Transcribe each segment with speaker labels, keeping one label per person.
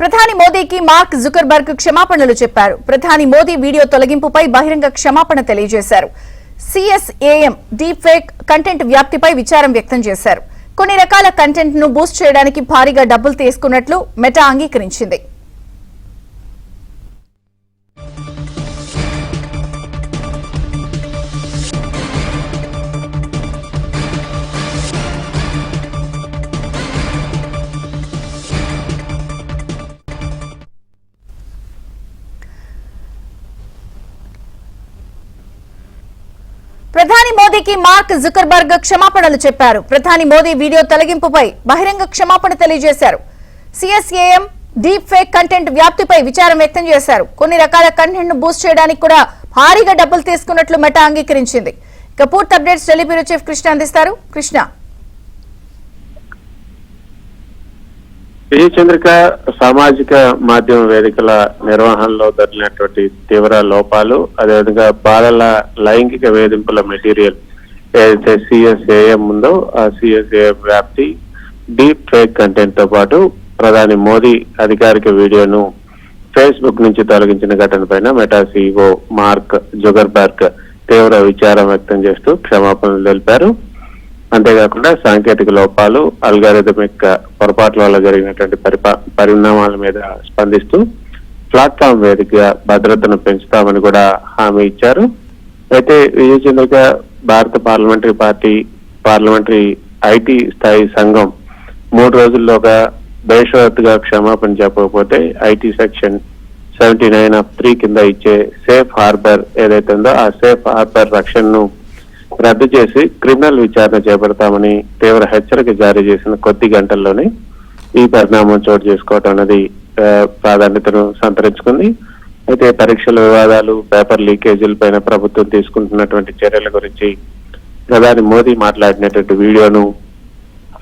Speaker 1: ప్రధాని మోదీకి mark Zuckerberg క్షమాపణలు చెప్పారు. ప్రధాని మోదీ వీడియో తొలగింపుపై బహిరంగ క్షమాపణ తెలియజేశారు. సిఎస్ఏఎం డీప్ ఫేక్ కంటెంట్ వ్యాప్తిపై విచారం వ్యక్తం చేశారు. కొన్ని రకాల కంటెంట్ ను బూస్ట్ చేయడానికి భారీగా డబ్బులు తీసుకున్నట్లు మెటా అంగీకరించింది. ప్రధాని మోదీకి మార్క్ జుకర్బర్గ్ క్షమాపణలు చెప్పారు. ప్రధాని మోదీ వీడియో తొలగింపుపై బహిరంగ క్షమాపణ తెలియజేశారు. సిఎస్ఏఎం డీప్ ఫేక్ కంటెంట్ వ్యాప్తిపై విచారం వ్యక్తం చేశారు. కొన్ని రకాల కంటెంట్ ను బూస్ట్ చేయడానికి కూడా భారీగా డబ్బులు తీసుకున్నట్లు మెటా అంగీకరించింది. ఇక పూర్తి updates Delhi bureau chief Krishna అందిస్తారు. కృష్ణ,
Speaker 2: చంద్రిక, సామాజిక మాధ్యమ వేదికల నిర్వహణలో దొరికినటువంటి తీవ్ర లోపాలు, అదేవిధంగా బాలల లైంగిక వేధింపుల మెటీరియల్ ఏదైతే సిఎస్ఏఎం ఉందో ఆ సిఎస్ఏఎం వ్యాప్తి, డీప్ ఫేక్ కంటెంట్ తో పాటు ప్రధాని మోదీ అధికారిక వీడియోను ఫేస్బుక్ నుంచి తొలగించిన ఘటన పైన మెటా సీఈఓ మార్క్ జుకర్బర్గ్ తీవ్ర విచారం వ్యక్తం చేస్తూ క్షమాపణలు తెలిపారు. అంతేకాకుండా సాంకేతిక లోపాలు, అల్గారిథమిక్ పొరపాట్ల వల్ల జరిగినటువంటి పరిణామాల మీద స్పందిస్తూ ప్లాట్ఫామ్ వేదికగా భద్రతను పెంచుతామని కూడా హామీ ఇచ్చారు. అయితే విజయచంద్రిక, భారత పార్లమెంటరీ ఐటీ స్థాయి సంఘం 3 రోజుల్లోగా బేషరతుగా క్షమాపణ చెప్పకపోతే ఐటీ సెక్షన్ 79(3) కింద ఇచ్చే సేఫ్ హార్బర్ ఏదైతే ఉందో ఆ సేఫ్ హార్బర్ రక్షణను రద్దు చేసి క్రిమినల్ విచారణ చేపడతామని తీవ్ర హెచ్చరిక జారీ చేసిన కొద్ది గంటల్లోనే ఈ పరిణామం చోటు చేసుకోవటం అనేది ప్రాధాన్యతను సంతరించుకుంది. అయితే పరీక్షల వివాదాలు, పేపర్ లీకేజీల పైన ప్రభుత్వం తీసుకుంటున్నటువంటి చర్యల గురించి ప్రధాని మోదీ మాట్లాడినటువంటి వీడియోను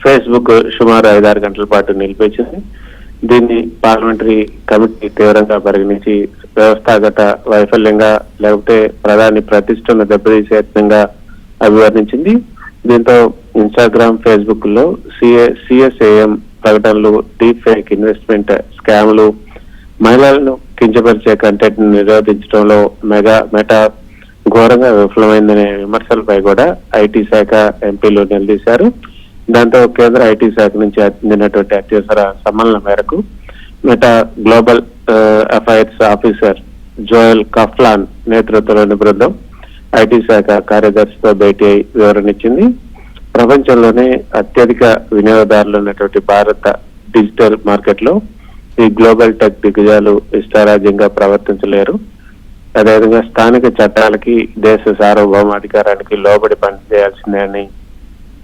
Speaker 2: ఫేస్బుక్ సుమారు 5-6 గంటల పాటు నిలిపేసింది. దీన్ని పార్లమెంటరీ కమిటీ తీవ్రంగా పరిగణించి వ్యవస్థాగత వైఫల్యంగా, లేకపోతే ప్రధాని ప్రతిష్టను దెబ్బతీసే యత్నంగా అభివర్ణించింది. దీంతో ఇన్స్టాగ్రామ్, ఫేస్బుక్ లో సిఎస్ఏఎం ప్రకటనలు, డీప్ ఫేక్ ఇన్వెస్ట్మెంట్ స్కామ్లు, మహిళలను కించపరిచే కంటెంట్ ను నిరోధించడంలో మెటా ఘోరంగా విఫలమైందనే విమర్శలపై కూడా ఐటీ శాఖ ఎంపీలు నిలదీశారు. దాంతో కేంద్ర ఐటీ శాఖ నుంచి అందినటువంటి అత్యవసర సమ్మలన మేరకు Meta global affairs officer Joel Kaplan నేతృత్వంలోని బృందం ఐటీ శాఖ కార్యదర్శితో భేటీ అయి వివరణ ఇచ్చింది. ప్రపంచంలోనే అత్యధిక వినియోగదారులు ఉన్నటువంటి భారత డిజిటల్ మార్కెట్ లో ఈ గ్లోబల్ టెక్ దిగ్గజాలు ఇష్టారాజ్యంగా ప్రవర్తించలేరు. అదేవిధంగా స్థానిక చట్టాలకి, దేశ సార్వభౌమాధికారానికి లోబడి పనిచేయాల్సిందే అని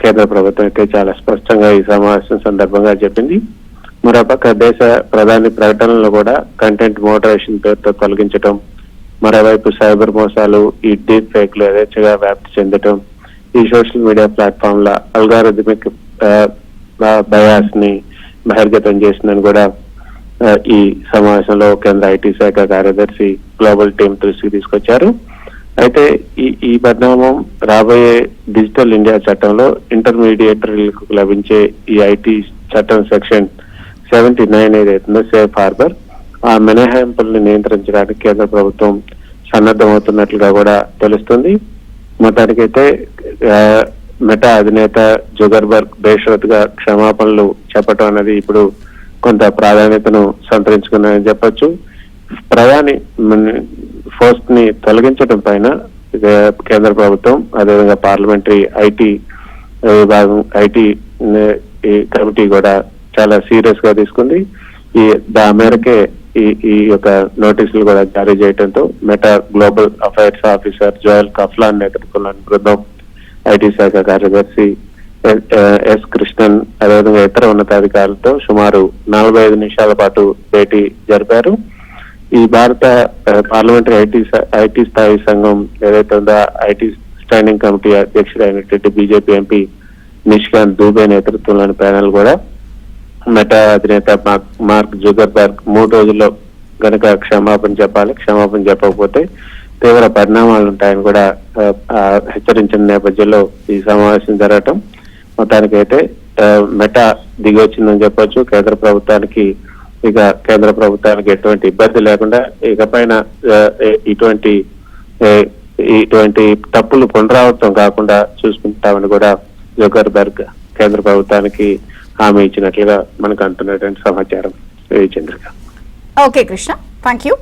Speaker 2: కేంద్ర ప్రభుత్వం అయితే చాలా స్పష్టంగా ఈ సమావేశం సందర్భంగా చెప్పింది. మరోపక్క దేశ ప్రధాని ప్రకటనలో కూడా కంటెంట్ మోడరేషన్ పేరుతో తొలగించడం, మరోవైపు సైబర్ మోసాలు, ఈ డీప్ ఫేక్ లు యథేచ్ఛగా వ్యాప్తి చెందటం, ఈ సోషల్ మీడియా ప్లాట్ఫామ్ల అల్గారిథమిక్ బయాస్ ని బహిర్గతం చేసిందని కూడా ఈ సమావేశంలో కేంద్ర ఐటీ శాఖ కార్యదర్శి గ్లోబల్ టీం దృష్టికి తీసుకొచ్చారు. అయితే ఈ పరిణామం రాబోయే డిజిటల్ ఇండియా చట్టంలో ఇంటర్మీడియటరీలకు లభించే ఈ ఐటీ చట్టం సెక్షన్ 79 ఏదైతుందో సేఫ్ హార్బర్ ఆ మినహాయింపుల్ని నియంత్రించడానికి కేంద్ర ప్రభుత్వం సన్నద్ధమవుతున్నట్లుగా కూడా తెలుస్తుంది. మొత్తానికైతే మెటా అధినేత జుకర్బర్గ్ బేషరతుగా క్షమాపణలు చెప్పడం అనేది ఇప్పుడు కొంత ప్రాధాన్యతను సంతరించుకుందని చెప్పొచ్చు. ప్రధాని పోస్ట్ ని తొలగించడం పైన కేంద్ర ప్రభుత్వం, అదేవిధంగా పార్లమెంటరీ ఐటీ విభాగం, ఐటీ కమిటీ కూడా చాలా సీరియస్ గా తీసుకుంది. ఆ మేరకే ఈ యొక్క నోటీసులు కూడా జారీ చేయడంతో Meta global affairs officer Joel Kaplan నేతృత్వంలోని బృందం ఐటీ శాఖ కార్యదర్శి ఎస్ కృష్ణన్, అదేవిధంగా ఇతర ఉన్నతాధికారులతో సుమారు 45 నిమిషాల పాటు భేటీ జరిపారు. ఈ భారత పార్లమెంటరీ ఐటీ స్థాయి సంఘం ఏదైతే ఉందో ఐటీ స్టాండింగ్ కమిటీ అధ్యక్షుడైనటువంటి బీజేపీ ఎంపీ నిష్కాంత్ దూబే నేతృత్వంలోని ప్యానెల్ కూడా మెటా అధినేత మార్క్ జుకర్బర్గ్ 3 రోజుల్లో గనక క్షమాపణ చెప్పకపోతే తీవ్ర పరిణామాలు ఉంటాయని కూడా హెచ్చరించిన నేపథ్యంలో ఈ సమావేశం జరగటం. మొత్తానికైతే మెటా దిగొచ్చిందని చెప్పొచ్చు. కేంద్ర ప్రభుత్వానికి ఇక కేంద్ర ప్రభుత్వానికి ఎటువంటి ఇబ్బంది లేకుండా ఇకపైన ఇటువంటి తప్పులు పునరావృతం కాకుండా చూసుకుంటామని కూడా జుకర్బర్గ్ కేంద్ర ప్రభుత్వానికి హామీ ఇచ్చినట్లుగా మనకు అంటున్నటువంటి సమాచారం. Chandrika.
Speaker 1: Okay Krishna, thank you.